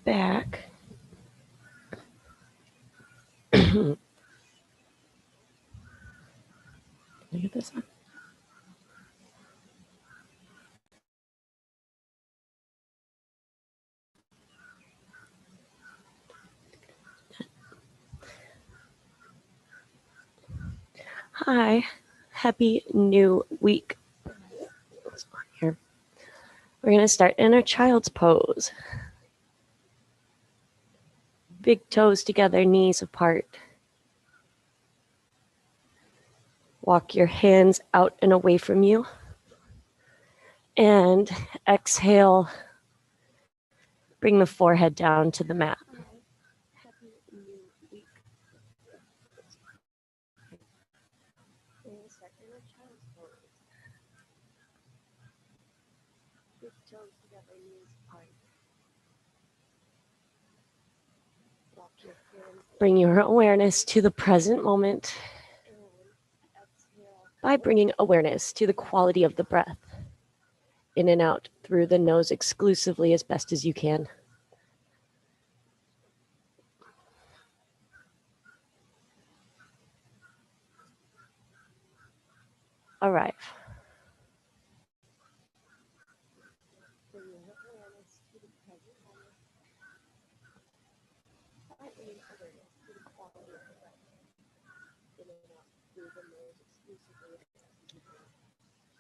back. Look at this one. Hi, happy new week. Here. We're going to start in our child's pose. Big toes together, knees apart. Walk your hands out and away from you. And exhale, bring the forehead down to the mat. Bring your awareness to the present moment by bringing awareness to the quality of the breath. In and out through the nose exclusively as best as you can. Arrive.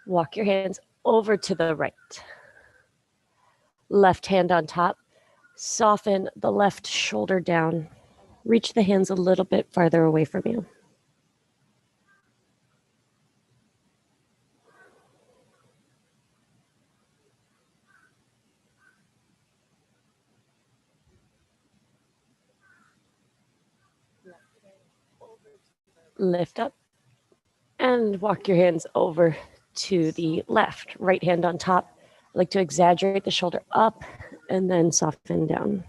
Walk your hands over to the right. Left hand on top. Soften the left shoulder down. Reach the hands a little bit farther away from you. Lift up and walk your hands over to the left. Right hand on top. I like to exaggerate the shoulder up and then soften down.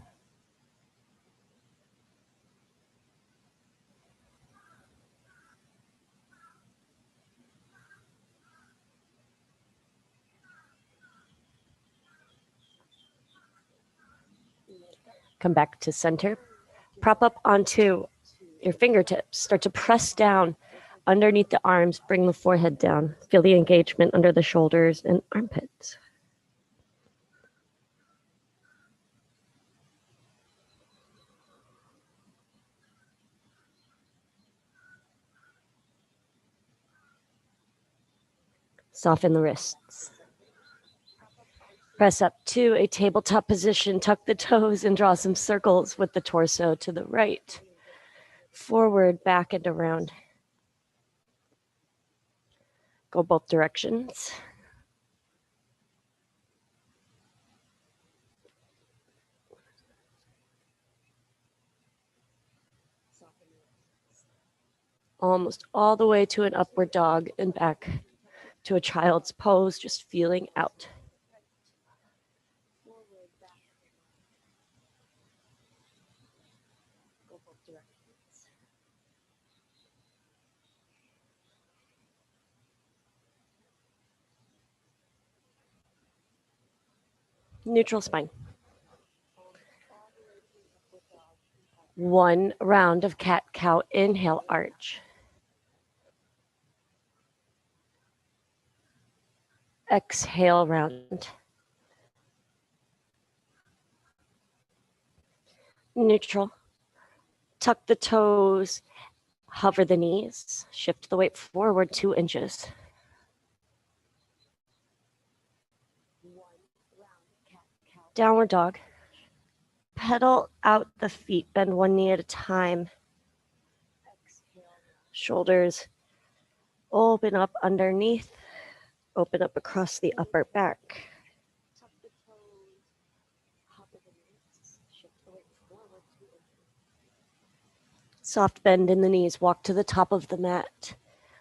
Come back to center. Prop up onto your fingertips. Start to press down underneath the arms. Bring the forehead down. Feel the engagement under the shoulders and armpits. Soften the wrists. Press up to a tabletop position. Tuck the toes and draw some circles with the torso to the right. Forward, back, and around. Go both directions. Almost all the way to an upward dog and back to a child's pose, just feeling out. Neutral spine. One round of cat-cow. Inhale, arch. Exhale, round. Neutral. Tuck the toes. Hover the knees. Shift the weight forward 2 inches. Downward dog. Pedal out the feet. Bend one knee at a time. Shoulders open up underneath. Open up across the upper back. Soft bend in the knees. Walk to the top of the mat.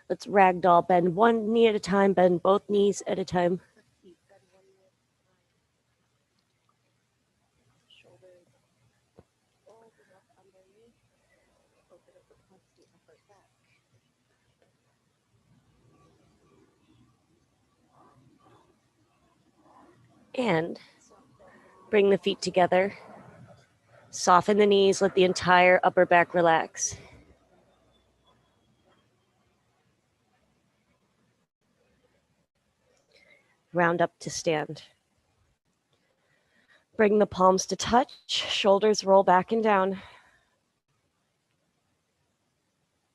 Let's ragdoll. Bend one knee at a time. Bend both knees at a time. And bring the feet together. Soften the knees, let the entire upper back relax. Round up to stand. Bring the palms to touch, shoulders roll back and down.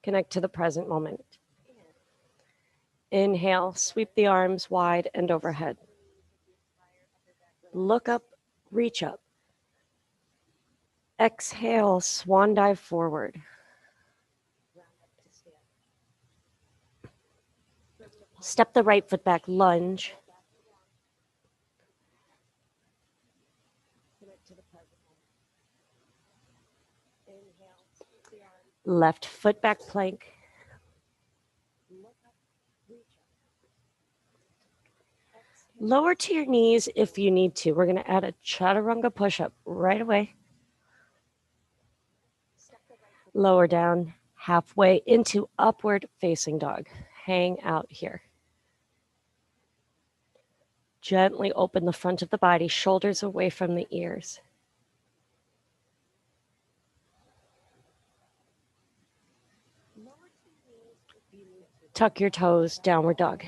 Connect to the present moment. Inhale, sweep the arms wide and overhead. Look up, reach up. Exhale, swan dive forward. Step the right foot back, lunge. Left foot back plank. Lower to your knees if you need to. We're going to add a chaturanga push-up right away. Lower down, halfway into upward facing dog. Hang out here. Gently open the front of the body, shoulders away from the ears. Tuck your toes, downward dog.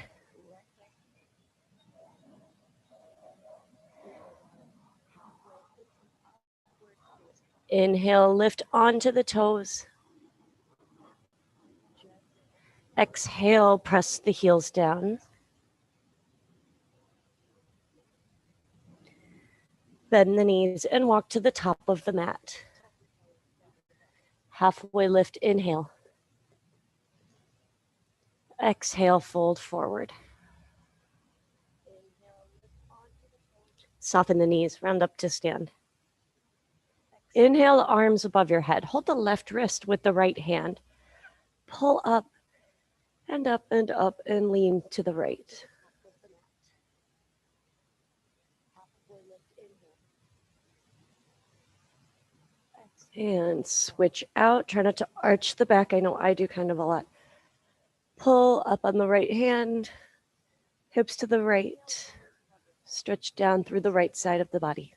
Inhale, lift onto the toes. Exhale, press the heels down. Bend the knees and walk to the top of the mat. Halfway lift, inhale. Exhale, fold forward. Soften the knees, round up to stand. Inhale, arms above your head. Hold the left wrist with the right hand. Pull up and up and up and lean to the right. And switch out. Try not to arch the back. I know I do kind of a lot. Pull up on the right hand, hips to the right. Stretch down through the right side of the body.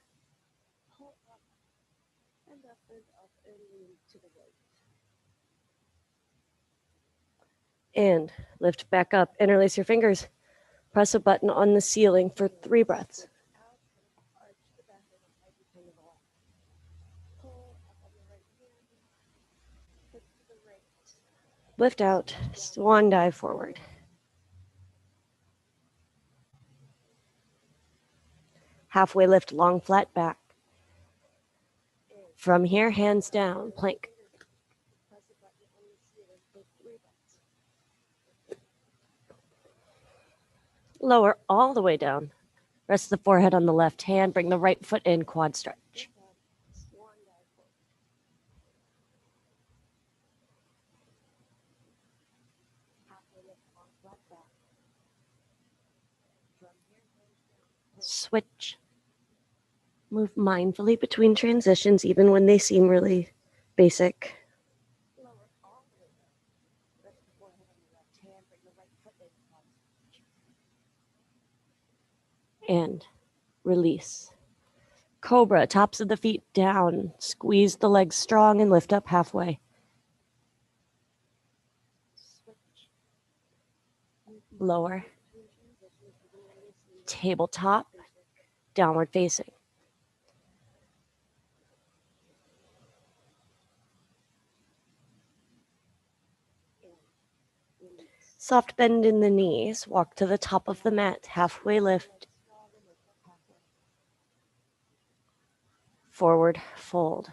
And lift back up. Interlace your fingers. Press a button on the ceiling for 3 breaths. Lift out, swan dive forward. Halfway lift, long flat back. From here, hands down, plank. Lower all the way down. Rest the forehead on the left hand. Bring the right foot in, quad stretch. Switch. Move mindfully between transitions, even when they seem really basic. And release. Cobra, tops of the feet down. Squeeze the legs strong and lift up halfway. Lower. Tabletop, downward facing. Soft bend in the knees. Walk to the top of the mat. Halfway lift. Forward fold.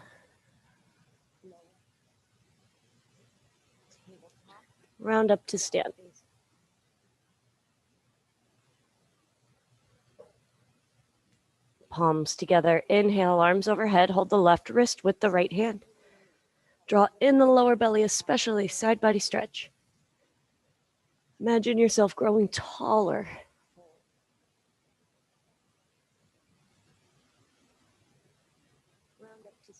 Round up to stand. Palms together. Inhale, arms overhead. Hold the left wrist with the right hand. Draw in the lower belly, especially side body stretch. Imagine yourself growing taller.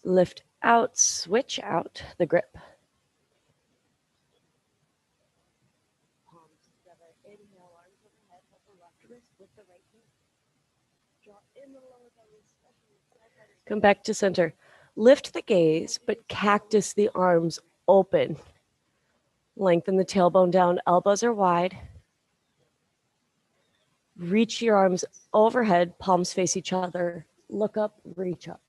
Lift out, switch out the grip. Palms together. Inhale, arms overhead. Hold the left wrist with the right hand. Draw in the lower belly, especially side body stretch. Come back to center. Lift the gaze, but cactus the arms open. Lengthen the tailbone down, elbows are wide. Reach your arms overhead, palms face each other. Look up, reach up.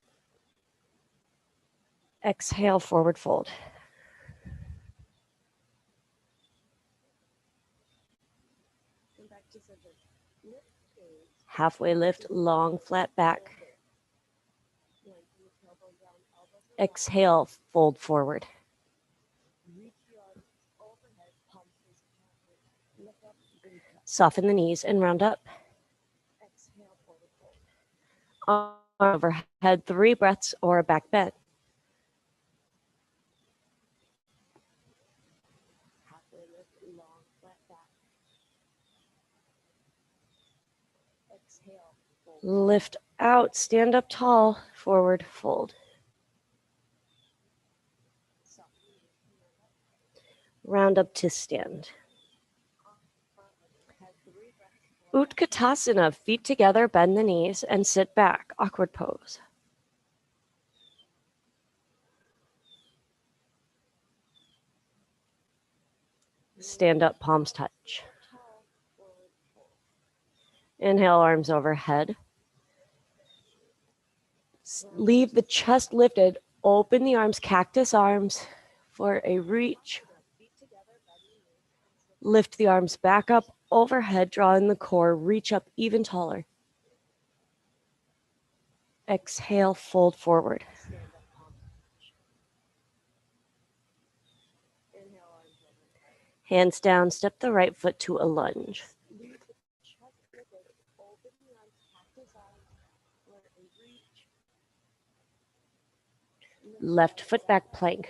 Exhale, forward fold. Halfway lift, long, flat back. Exhale, fold forward. Soften the knees and round up. Arm overhead, 3 breaths or a back bend. Lift out, stand up tall, forward fold. Round up to stand. Utkatasana, feet together, bend the knees, and sit back, awkward pose. Stand up, palms touch. Inhale, arms overhead. Leave the chest lifted, open the arms, cactus arms for a reach. Lift the arms back up overhead, draw in the core, reach up even taller. Exhale, fold forward. Hands down, step the right foot to a lunge. Left foot back plank.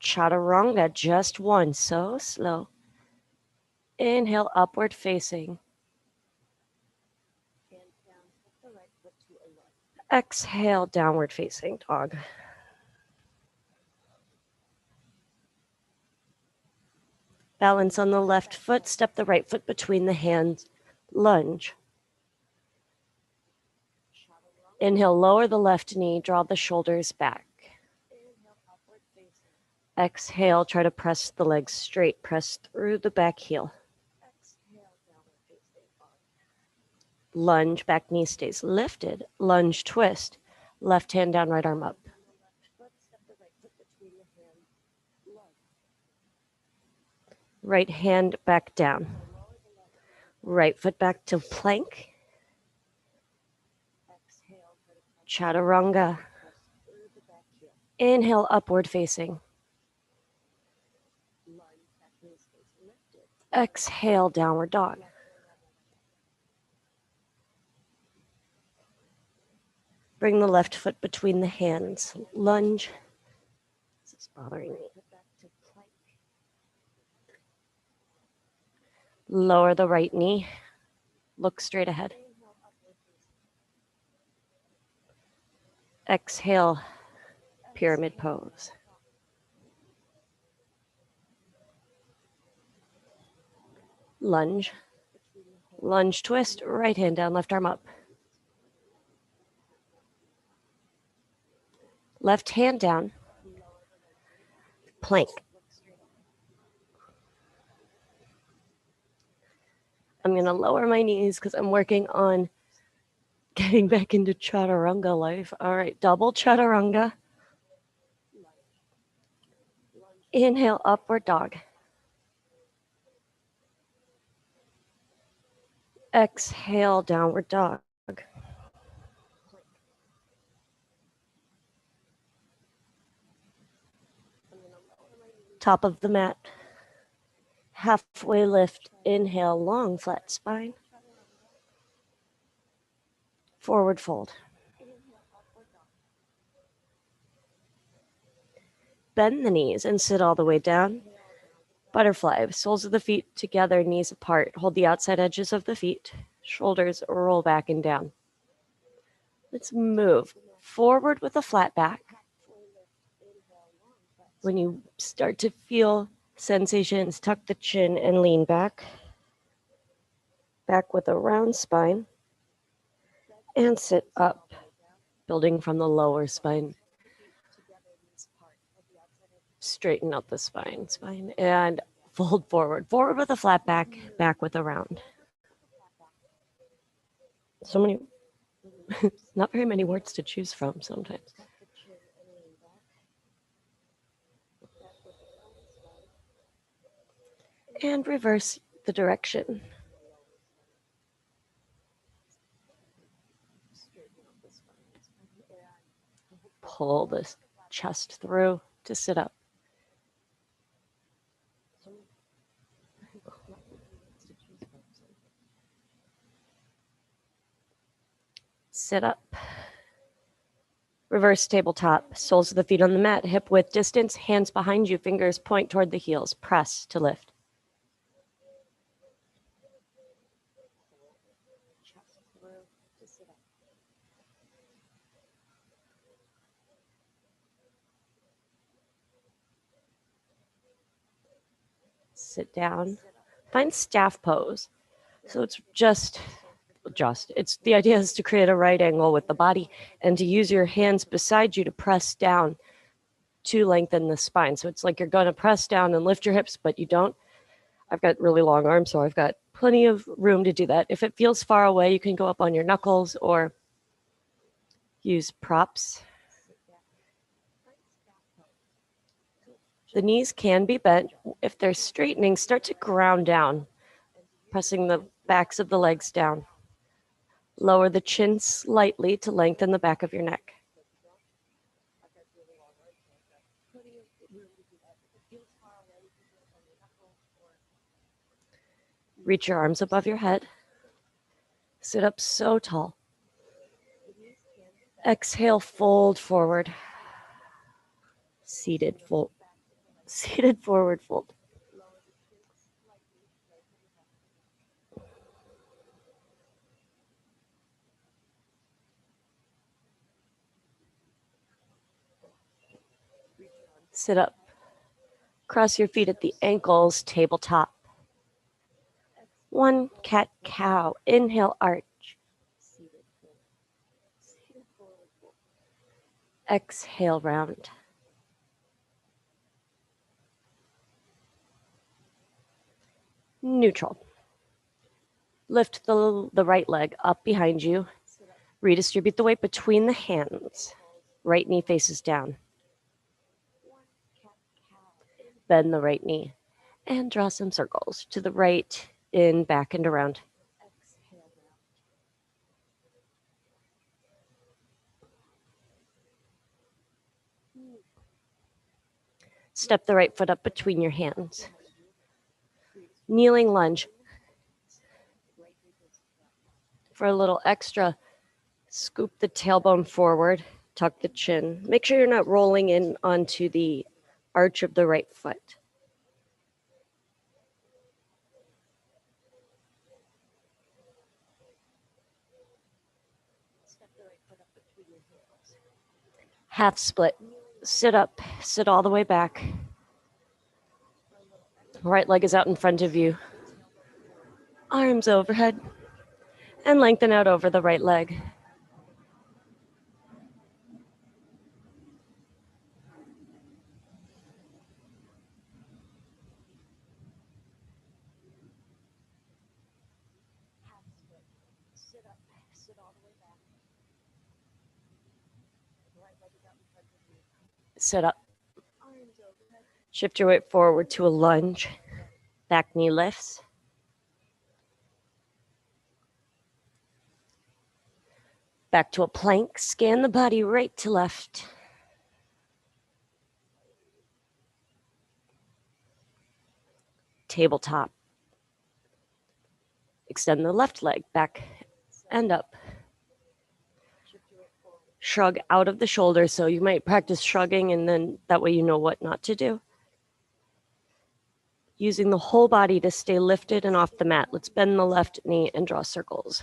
Chaturanga, just one, so slow. Inhale, upward facing. Exhale, downward facing dog. Balance on the left foot, step the right foot between the hands, lunge. Inhale, lower the left knee, draw the shoulders back. Exhale, try to press the legs straight, press through the back heel. Lunge, back knee stays lifted. Lunge, twist. Left hand down, right arm up. Right hand back down. Right foot back to plank. Chaturanga. Inhale, upward facing. Exhale, downward dog. Bring the left foot between the hands. Lunge. This is bothering me. Lower the right knee. Look straight ahead. Exhale, pyramid pose. Lunge. Lunge twist, right hand down, left arm up. Left hand down. Plank. I'm going to lower my knees because I'm working on getting back into chaturanga life. All right, double chaturanga. Inhale, upward dog. Exhale, downward dog. Top of the mat. Halfway lift. Inhale, long flat spine. Forward fold. Bend the knees and sit all the way down. Butterfly, soles of the feet together, knees apart. Hold the outside edges of the feet. Shoulders roll back and down. Let's move forward with a flat back. When you start to feel sensations, tuck the chin and lean back. Back with a round spine. And sit up, building from the lower spine. Straighten out the spine, and fold forward. Forward with a flat back, back with a round. So many, not very many words to choose from sometimes. And reverse the direction. Pull the chest through to sit up. Sit up. Reverse tabletop. Soles of the feet on the mat. Hip width distance. Hands behind you. Fingers point toward the heels. Press to lift. Sit down. Find staff pose. So it's it's the idea is to create a right angle with the body and to use your hands beside you to press down to lengthen the spine. So it's like you're going to press down and lift your hips, but you don't. I've got really long arms, so I've got plenty of room to do that. If it feels far away, you can go up on your knuckles or use props. The knees can be bent. If they're straightening, start to ground down, pressing the backs of the legs down. Lower the chin slightly to lengthen the back of your neck. Reach your arms above your head. Sit up so tall. Exhale, fold forward. Seated, fold. Seated, forward, fold. Sit up. Cross your feet at the ankles, tabletop. One cat cow. Inhale, arch. Exhale, round. Neutral. Lift the right leg up behind you. Redistribute the weight between the hands. Right knee faces down. Bend the right knee and draw some circles to the right, in, back, and around. Step the right foot up between your hands. Kneeling lunge. For a little extra, scoop the tailbone forward, tuck the chin. Make sure you're not rolling in onto the arch of the right foot. Half split. Sit up, sit all the way back. Right leg is out in front of you. Arms overhead. And lengthen out over the right leg. Sit up. Shift your weight forward to a lunge. Back knee lifts. Back to a plank. Scan the body right to left. Tabletop. Extend the left leg back and up. Shrug out of the shoulders. So you might practice shrugging, and then that way you know what not to do. Using the whole body to stay lifted and off the mat. Let's bend the left knee and draw circles.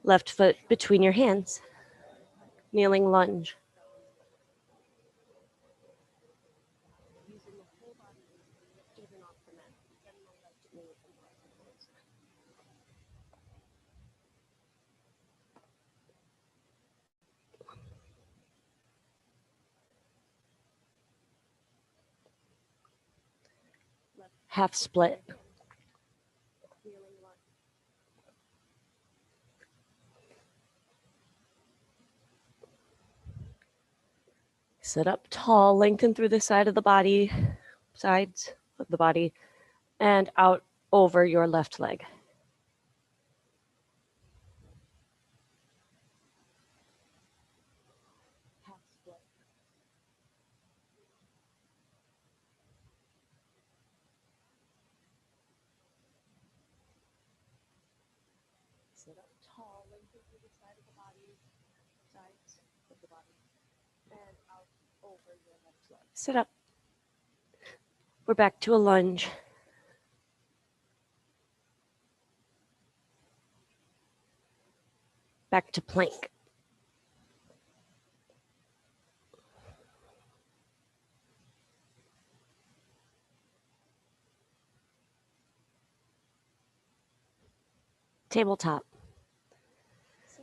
Left foot between your hands. Kneeling lunge. half split. Sit up tall, lengthen through the sides of the body, and out over your left leg. Sit up tall, lengthen through the side of the body, sides of the body, and out over your left leg. Sit up. We're back to a lunge. Back to plank. Tabletop.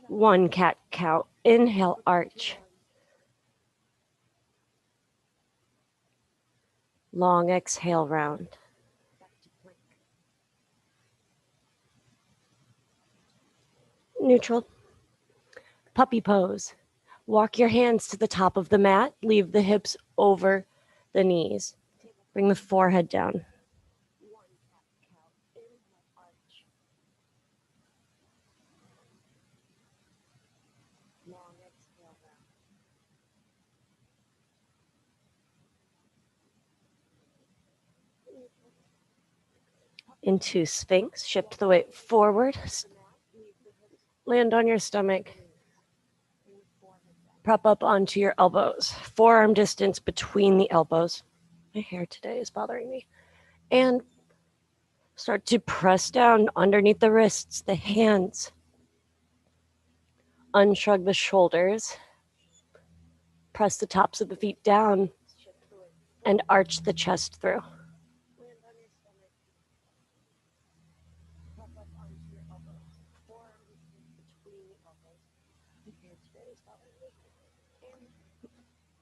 One cat cow. Inhale, arch. Long exhale, round. Neutral. Puppy pose. Walk your hands to the top of the mat. Leave the hips over the knees. Bring the forehead down. Into Sphinx. Shift the weight forward. Land on your stomach. Prop up onto your elbows. Forearm distance between the elbows. My hair today is bothering me. And start to press down underneath the wrists, the hands. Unshrug the shoulders. Press the tops of the feet down and arch the chest through.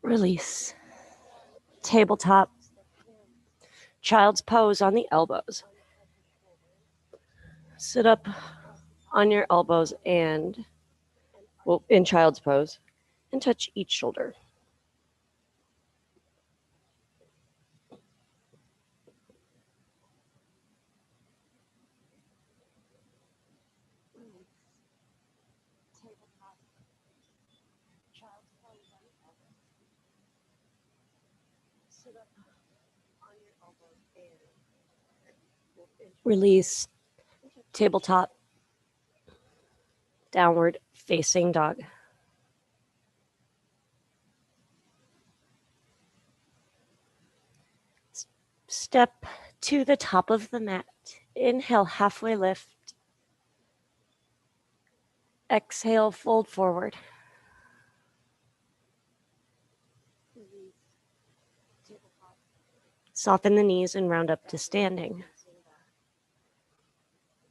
Release. Tabletop. Child's pose on the elbows. Sit up on your elbows and, in child's pose, and touch each shoulder. Release. Tabletop. Downward facing dog. Step to the top of the mat. Inhale, halfway lift. Exhale, fold forward. Soften the knees and round up to standing.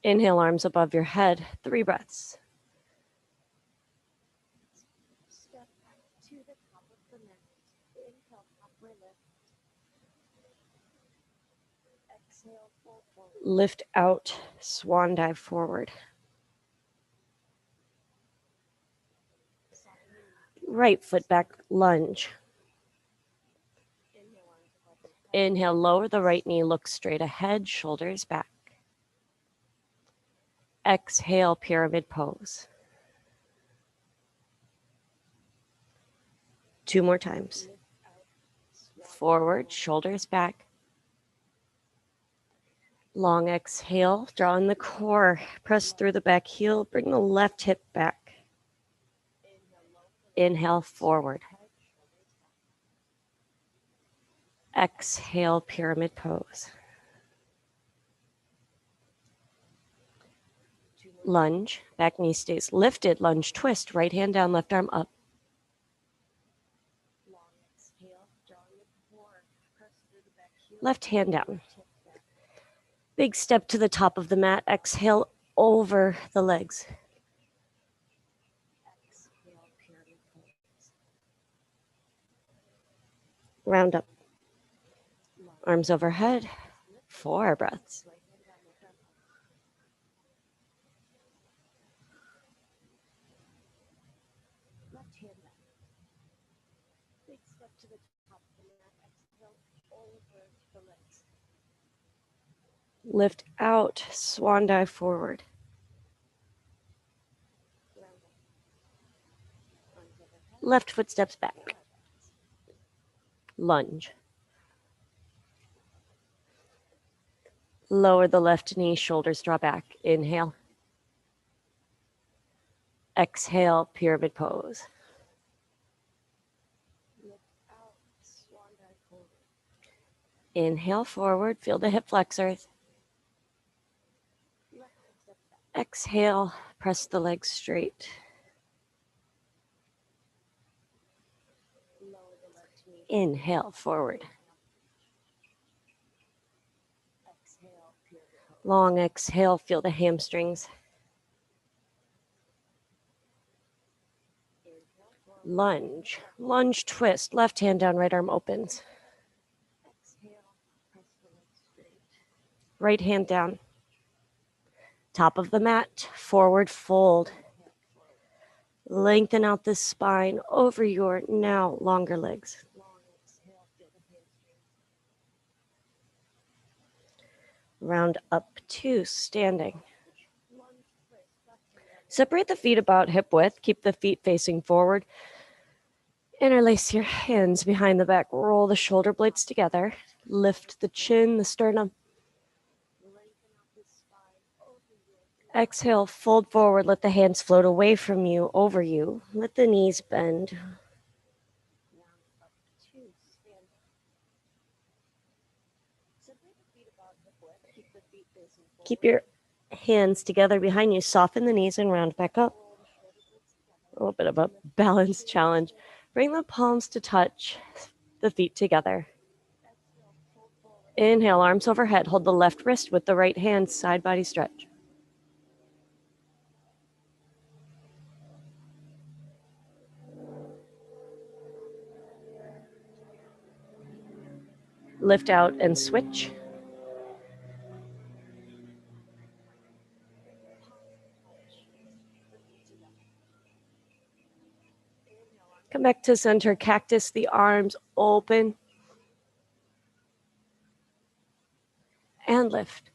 Inhale, arms above your head. 3 breaths. Step to the top of the mat. Inhale, halfway lift. Exhale, fold forward. Lift out, swan dive forward. Right foot back, lunge. Inhale, lower the right knee, look straight ahead, shoulders back. Exhale, pyramid pose. 2 more times. Forward, shoulders back. Long exhale, draw in the core, press through the back heel, bring the left hip back. Inhale, forward. Exhale, pyramid pose. Lunge, back knee stays lifted, lunge twist, right hand down, left arm up. Left hand down. Big step to the top of the mat, exhale over the legs. Round up. Arms overhead. 4 breaths. Lift out, swan dive forward. Left foot steps back. Lunge. Lower the left knee, shoulders draw back. Inhale. Exhale, pyramid pose. Inhale forward, feel the hip flexors. Exhale, press the legs straight. Inhale forward. Long exhale, feel the hamstrings. Lunge. Lunge twist. Left hand down, right arm opens. Right hand down. Top of the mat, forward fold. Lengthen out the spine over your now longer legs. Round up to standing. Separate the feet about hip width. Keep the feet facing forward. Interlace your hands behind the back. Roll the shoulder blades together. Lift the chin, the sternum. Exhale, fold forward. Let the hands float away from you, over you. Let the knees bend. Keep your hands together behind you. Soften the knees and round back up. A little bit of a balance challenge. Bring the palms to touch the feet together. Inhale, arms overhead. Hold the left wrist with the right hand, side body stretch. Lift out and switch. Come back to center, cactus, the arms open. And lift.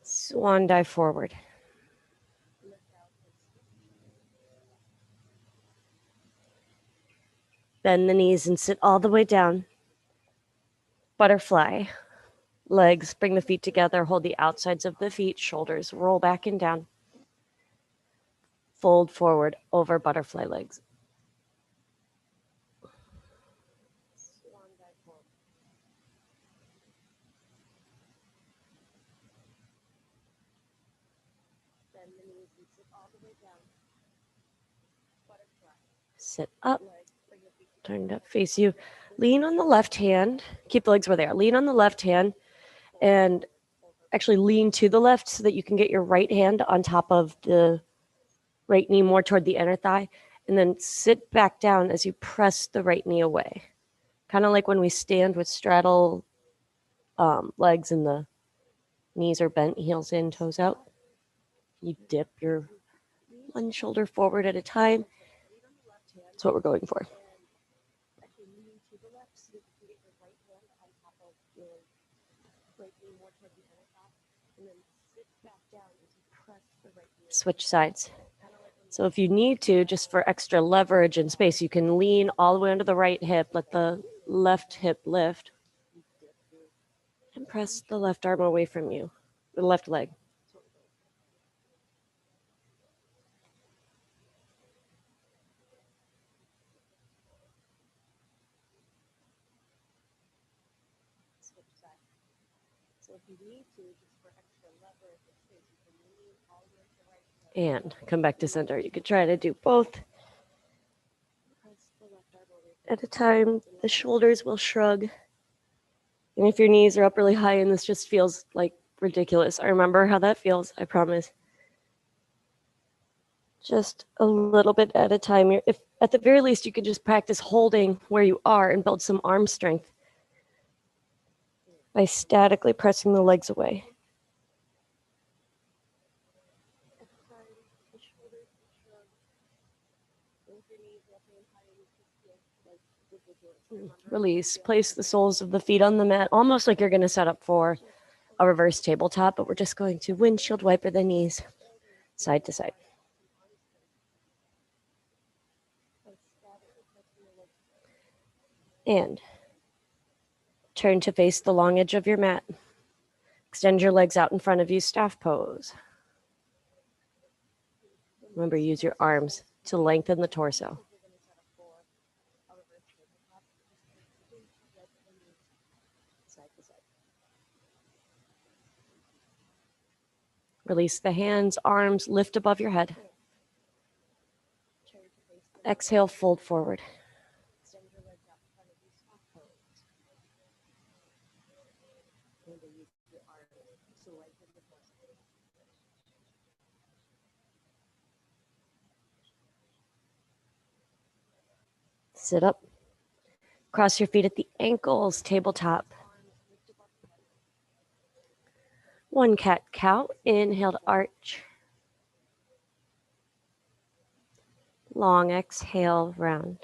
Swan dive forward. Bend the knees and sit all the way down. Butterfly. Legs, bring the feet together. Hold the outsides of the feet. Shoulders roll back and down. Fold forward over butterfly legs. Sit up. Turn up, face you. Lean on the left hand. Keep the legs where they are. Lean on the left hand and actually lean to the left so that you can get your right hand on top of the right knee more toward the inner thigh. And then sit back down as you press the right knee away. Kind of like when we stand with straddle legs and the knees are bent, heels in, toes out. You dip your one shoulder forward at a time. That's what we're going for. Switch sides. So if you need to, just for extra leverage and space, you can lean all the way onto the right hip, let the left hip lift, and press the left arm away from you, the left leg. And come back to center. You could try to do both at a time. The shoulders will shrug. And if your knees are up really high and this just feels like ridiculous, I remember how that feels, I promise. Just a little bit at a time. If at the very least you could just practice holding where you are and build some arm strength. by statically pressing the legs away. Release. Place the soles of the feet on the mat, almost like you're going to set up for a reverse tabletop, but we're just going to windshield wiper the knees side to side. And turn to face the long edge of your mat. Extend your legs out in front of you, staff pose. Remember, use your arms to lengthen the torso. Release the hands, arms, lift above your head. Exhale, fold forward. Sit up. Cross your feet at the ankles, tabletop. One cat-cow. Inhale to arch. Long exhale, round.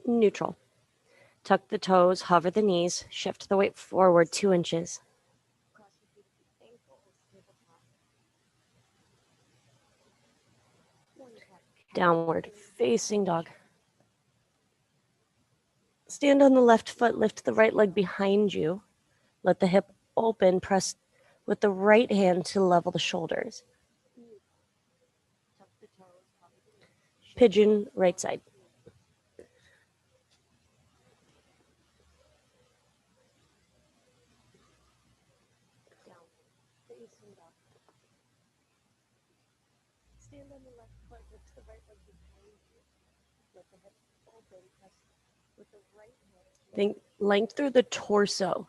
Neutral. Tuck the toes, hover the knees, shift the weight forward 2 inches. Downward facing dog. Stand on the left foot, lift the right leg behind you. Let the hip open, press with the right hand to level the shoulders. Pigeon, right side. Stand on the left foot, lift the right leg behind you. Let the hip open, press with the right hand. Think length through the torso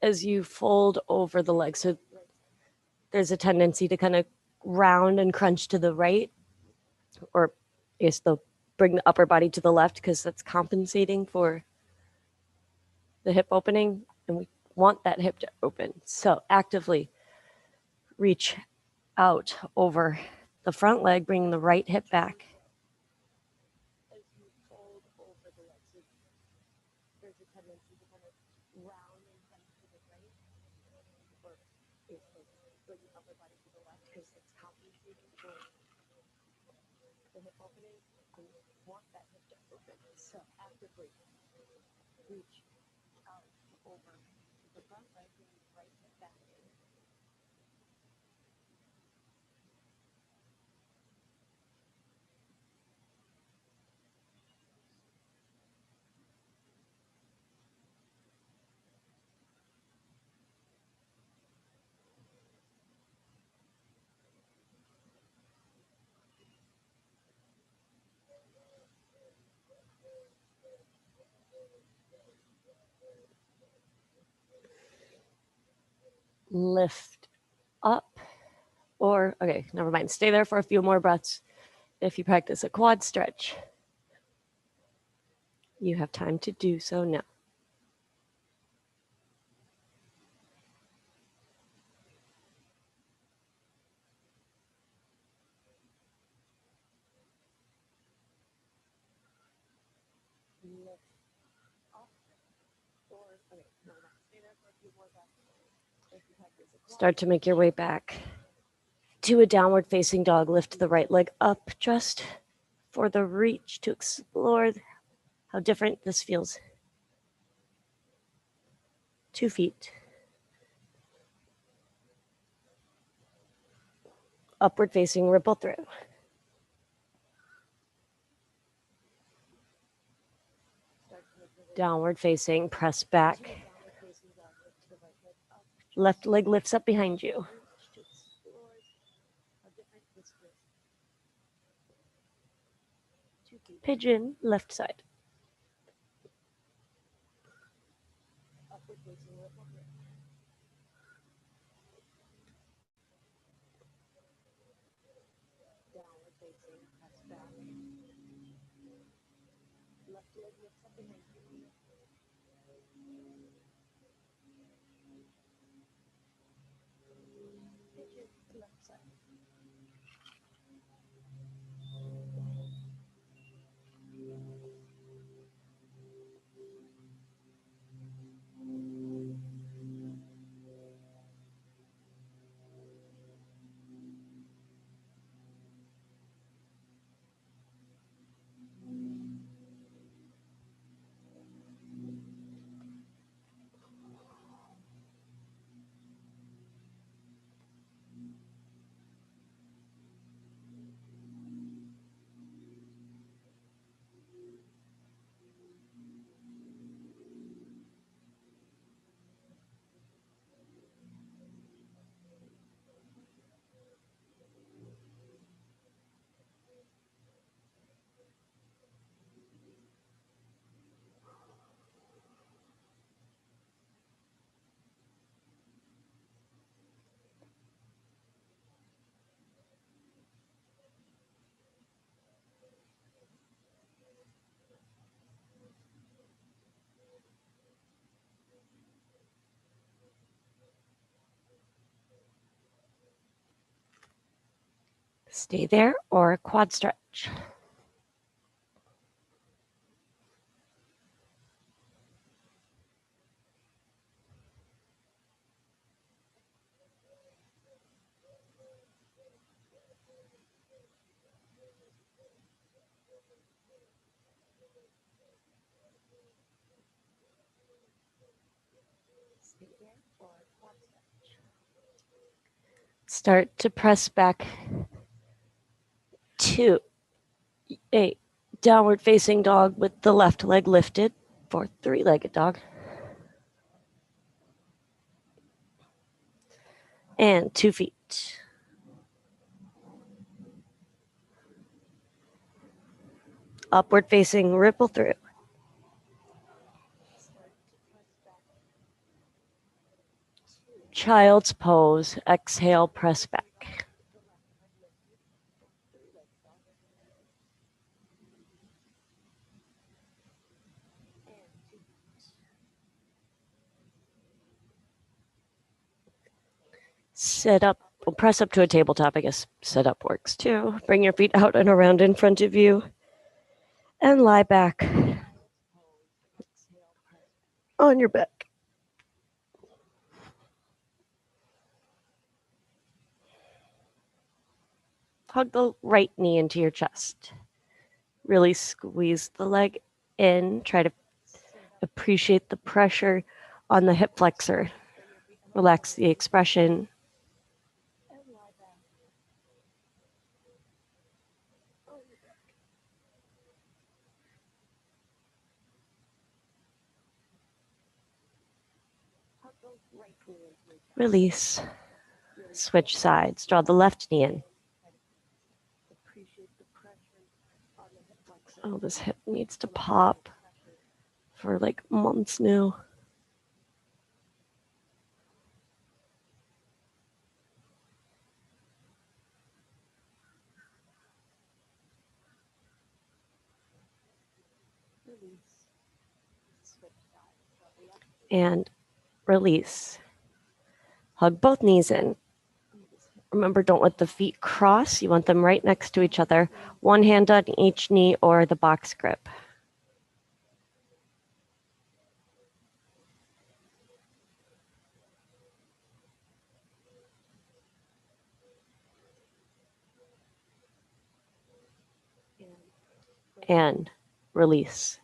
as you fold over the legs. So there's a tendency to kind of round and crunch to the right, or I guess they'll bring the upper body to the left because that's compensating for the hip opening, and we want that hip to open. So actively reach out over the front leg, bringing the right hip back. As you fold over the legs, there's a tendency to kind of round and crunch to the right, or bring the upper body to the left because it's compensating for the hip opening. We want that hip to open. So actively reach out over the front leg, bring the right hip back. Lift up, or okay, never mind. Stay there for a few more breaths. If you practice a quad stretch, you have time to do so now. Lift up, or okay, never mind. Stay there for a few more breaths. Start to make your way back to a downward facing dog. Lift the right leg up just for the reach to explore how different this feels. 2 feet. Upward facing, ripple through. Downward facing, press back. Left leg lifts up behind you. Pigeon, left side. Stay there or a quad stretch. Start to press back to a downward facing dog with the left leg lifted for three-legged dog. And 2 feet. Upward facing ripple through. Child's pose. Exhale, press back. Sit up. We'll press up to a tabletop. I guess sit up works too. Bring your feet out and around in front of you. And lie back on your back. Hug the right knee into your chest. Really squeeze the leg in. Try to appreciate the pressure on the hip flexor. Relax the expression. Release. Switch sides. Draw the left knee in. Oh, this hip needs to pop for like months now. And release. Hug both knees in. Remember, don't let the feet cross. You want them right next to each other. One hand on each knee or the box grip. And release.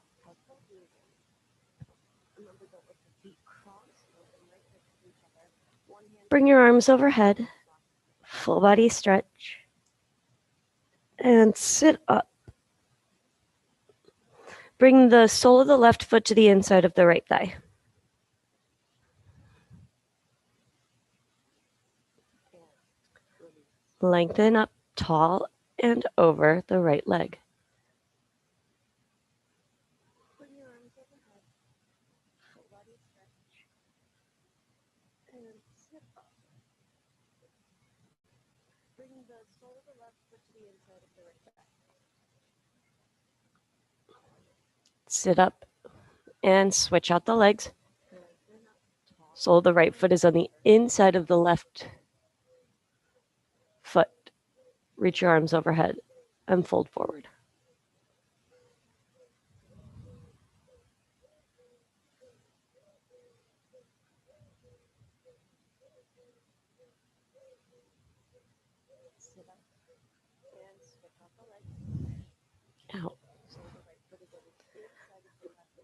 Bring your arms overhead. Full body stretch. And sit up. Bring the sole of the left foot to the inside of the right thigh. Lengthen up tall and over the right leg. Sit up and switch out the legs. Sole of the right foot is on the inside of the left foot. Reach your arms overhead and fold forward. Out.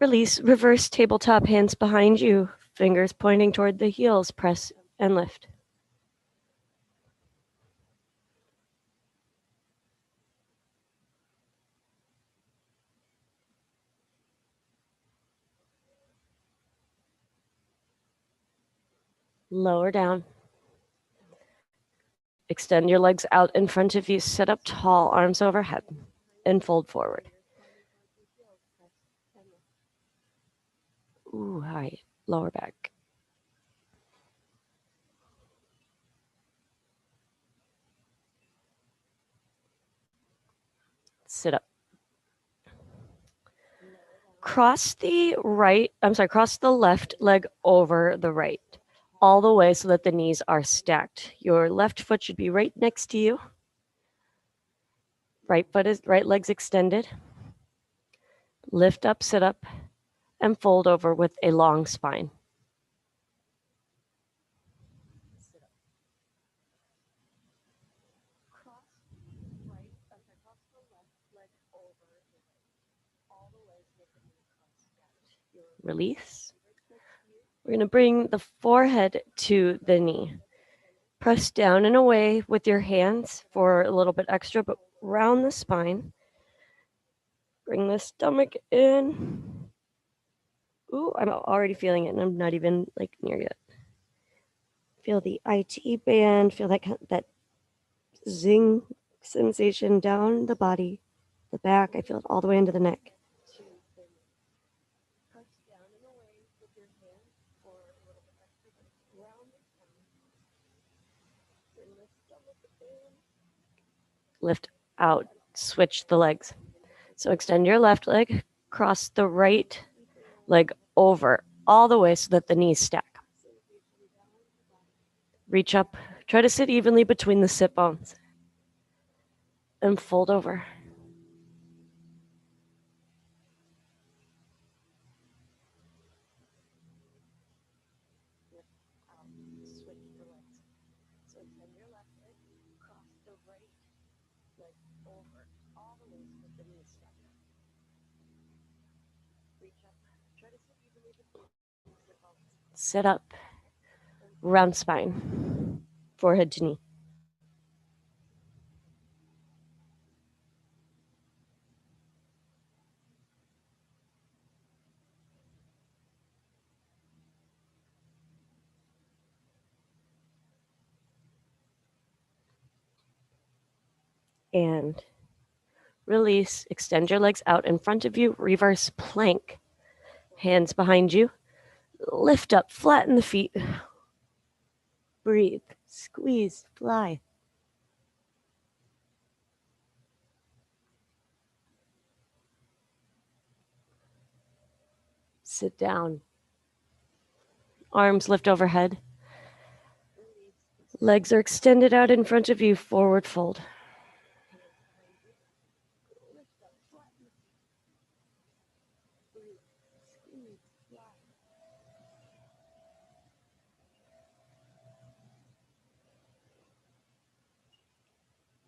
Release, reverse tabletop, hands behind you, fingers pointing toward the heels, press and lift. Lower down. Extend your legs out in front of you, sit up tall, arms overhead, and fold forward. Ooh, hi, lower back. Sit up. Cross the left leg over the right, all the way so that the knees are stacked. Your left foot should be right next to you. Right leg's extended. Lift up, sit up, and fold over with a long spine. Release. We're going to bring the forehead to the knee. Press down and away with your hands for a little bit extra, but round the spine. Bring the stomach in. Ooh, I'm already feeling it, and I'm not even like near yet. Feel the IT band, feel that zing sensation down the body, the back. I feel it all the way into the neck. Lift out, switch the legs. So extend your left leg, cross the right leg over all the way so that the knees stack. Reach up, try to sit evenly between the sit bones, and fold over. Sit up, round spine, forehead to knee. And release, extend your legs out in front of you, reverse plank. Hands behind you, lift up, flatten the feet. Breathe, squeeze, fly. Sit down. Arms lift overhead. Legs are extended out in front of you, forward fold.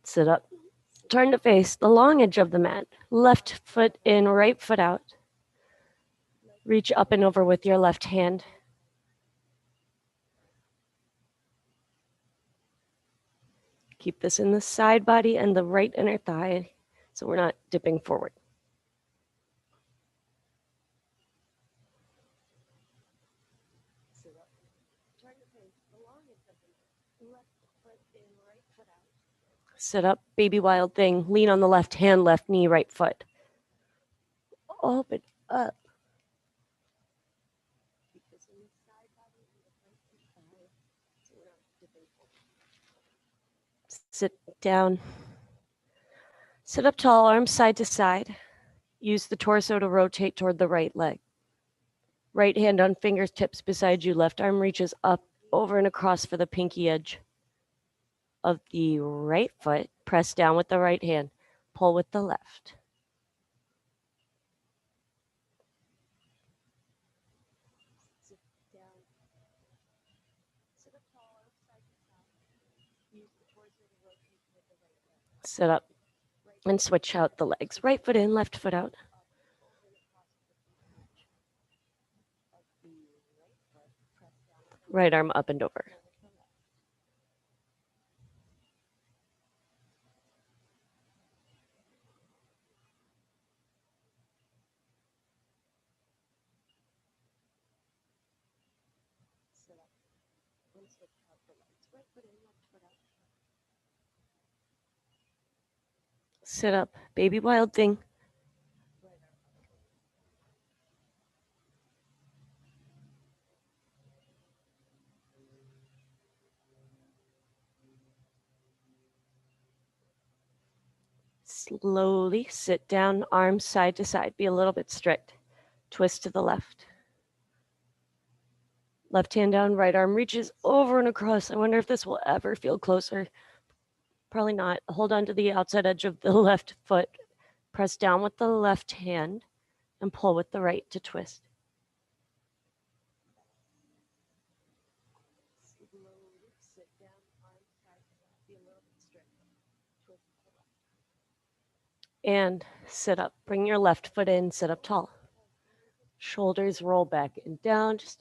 Sit up. Turn to face the long edge of the mat. Left foot in, right foot out. Reach up and over with your left hand. Keep this in the side body and the right inner thigh so we're not dipping forward. Sit up, baby wild thing. Lean on the left hand, left knee, right foot. Open up. Sit down. Sit up tall, arms side to side. Use the torso to rotate toward the right leg. Right hand on fingertips beside you. Left arm reaches up, over and across for the pinky edge of the right foot. Press down with the right hand. Pull with the left. Sit up and switch out the legs. Right foot in, left foot out. Right arm up and over. Sit up, baby wild thing. Slowly sit down, arms side to side. Be a little bit strict. Twist to the left. Left hand down, right arm reaches over and across. I wonder if this will ever feel closer. Probably not. Hold on to the outside edge of the left foot. Press down with the left hand and pull with the right to twist. And sit up. Bring your left foot in, sit up tall. Shoulders roll back and down. Just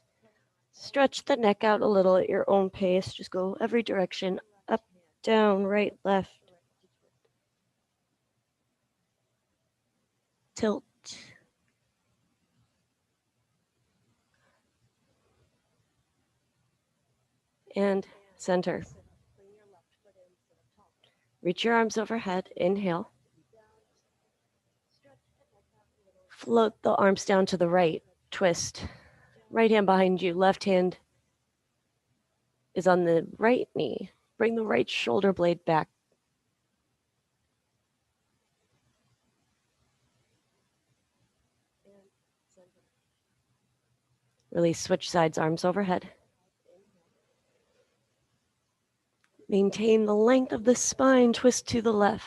stretch the neck out a little at your own pace. Just go every direction. Up, down, right, left. Tilt. And center. Reach your arms overhead. Inhale. Float the arms down to the right. Twist. Right hand behind you. Left hand is on the right knee. Bring the right shoulder blade back. Release, switch sides, arms overhead. Maintain the length of the spine, twist to the left.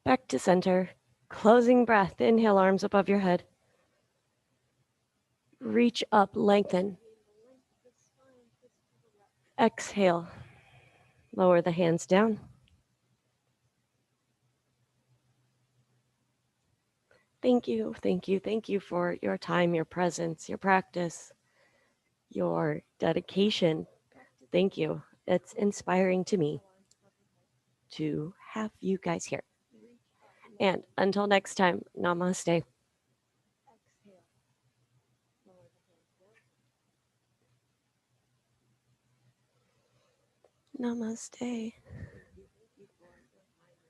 Back to center. Closing breath. Inhale, arms above your head. Reach up, lengthen. Exhale. Lower the hands down. Thank you, thank you, thank you for your time, your presence, your practice, your dedication. Thank you. It's inspiring to me to have you guys here. And until next time, namaste. Namaste.